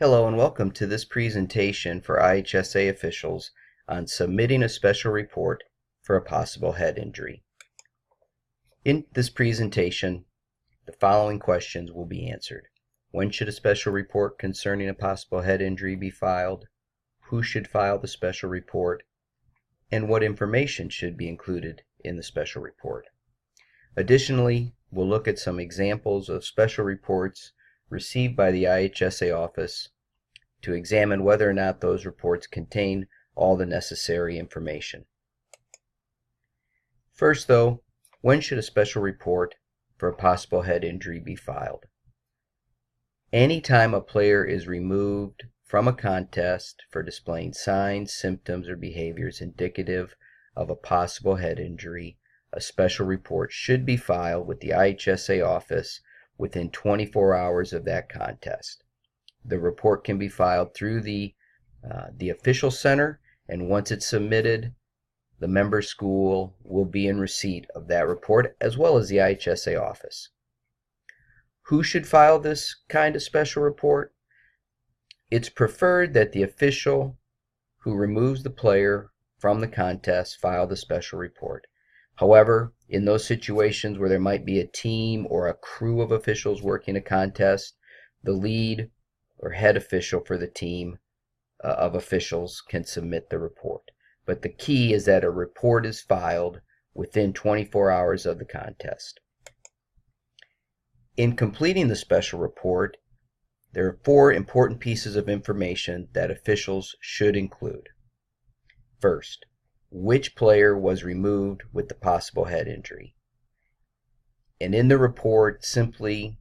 Hello and welcome to this presentation for IHSA officials on submitting a special report for a possible head injury. In this presentation, the following questions will be answered. When should a special report concerning a possible head injury be filed? Who should file the special report? And what information should be included in the special report? Additionally, we'll look at some examples of special reports received by the IHSA office to examine whether or not those reports contain all the necessary information. First though, when should a special report for a possible head injury be filed? Anytime a player is removed from a contest for displaying signs, symptoms, or behaviors indicative of a possible head injury, a special report should be filed with the IHSA office within 24 hours of that contest. The report can be filed through the official center, and once it's submitted, the member school will be in receipt of that report as well as the IHSA office. Who should file this kind of special report? It's preferred that the official who removes the player from the contest file the special report. However, in those situations where there might be a team or a crew of officials working a contest, the lead or head official for the team of officials can submit the report. But the key is that a report is filed within 24 hours of the contest. In completing the special report, there are 4 important pieces of information that officials should include. First, which player was removed with the possible head injury? And in the report, simply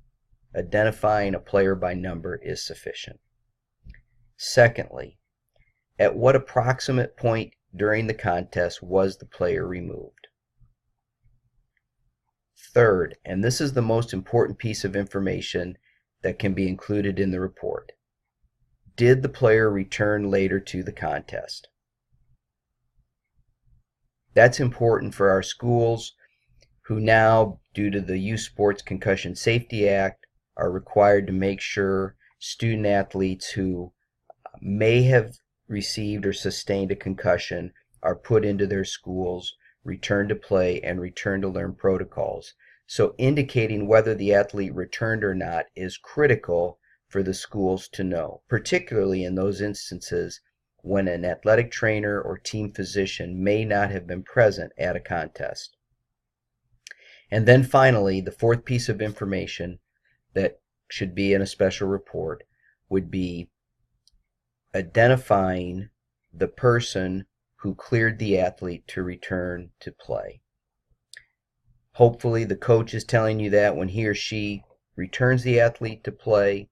identifying a player by number is sufficient. Secondly, at what approximate point during the contest was the player removed? Third, and this is the most important piece of information that can be included in the report, did the player return later to the contest? That's important for our schools who now, due to the Youth Sports Concussion Safety Act, are required to make sure student athletes who may have received or sustained a concussion are put into their schools, return to play, and return to learn protocols. So indicating whether the athlete returned or not is critical for the schools to know, particularly in those instances when an athletic trainer or team physician may not have been present at a contest. And then finally, the 4th piece of information that should be in a special report would be identifying the person who cleared the athlete to return to play. Hopefully the coach is telling you that when he or she returns the athlete to play,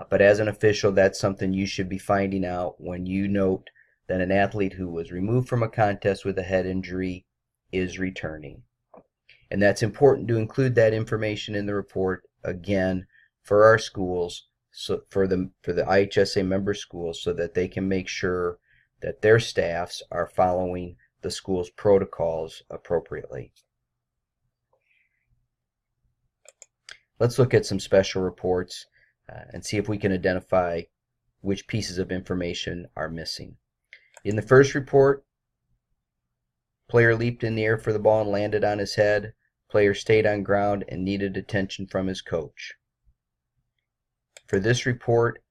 but as an official, that's something you should be finding out when you note that an athlete who was removed from a contest with a head injury is returning. And that's important to include that information in the report, again, for our schools, so for the IHSA member schools, so that they can make sure that their staffs are following the school's protocols appropriately. Let's look at some special reports and see if we can identify which pieces of information are missing. In the first report, player leaped in the air for the ball and landed on his head. Player stayed on ground and needed attention from his coach. For this report,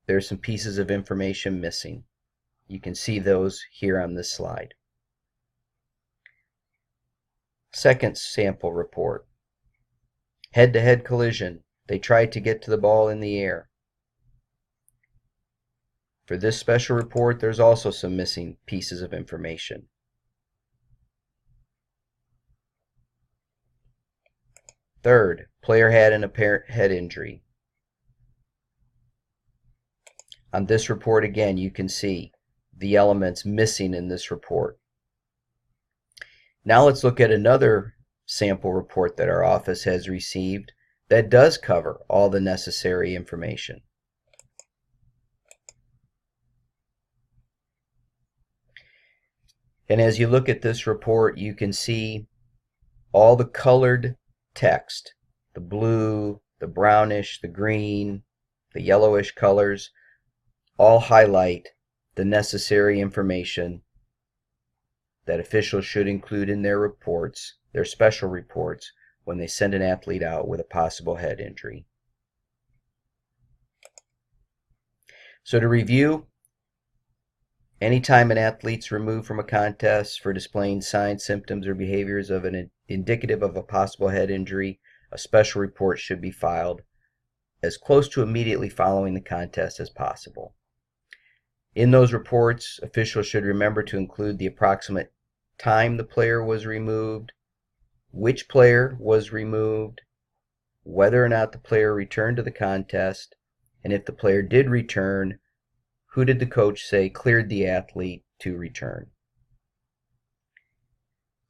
there are some pieces of information missing. You can see those here on this slide. Second sample report. Head-to-head collision. They tried to get to the ball in the air. For this special report, there's also some missing pieces of information. Third, player had an apparent head injury. On this report, again, you can see the elements missing in this report. Now let's look at another sample report that our office has received that does cover all the necessary information. And as you look at this report, you can see all the colored text, the blue, the brownish, the green, the yellowish colors. all highlight the necessary information that officials should include in their reports, their special reports, when they send an athlete out with a possible head injury. So to review, anytime an athlete's removed from a contest for displaying signs, symptoms, or behaviors of an indicative of a possible head injury, a special report should be filed as close to immediately following the contest as possible. In those reports, officials should remember to include the approximate time the player was removed, which player was removed, whether or not the player returned to the contest, and if the player did return, who did the coach say cleared the athlete to return.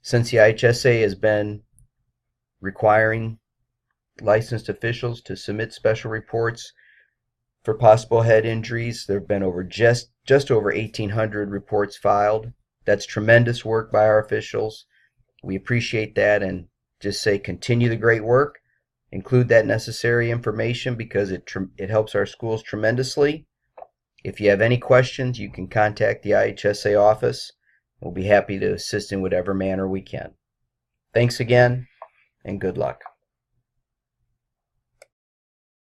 Since the IHSA has been requiring licensed officials to submit special reports for possible head injuries, there have been just over 1,800 reports filed. That's tremendous work by our officials. We appreciate that, and just say continue the great work. Include that necessary information because it helps our schools tremendously. If you have any questions, you can contact the IHSA office. We'll be happy to assist in whatever manner we can. Thanks again, and good luck.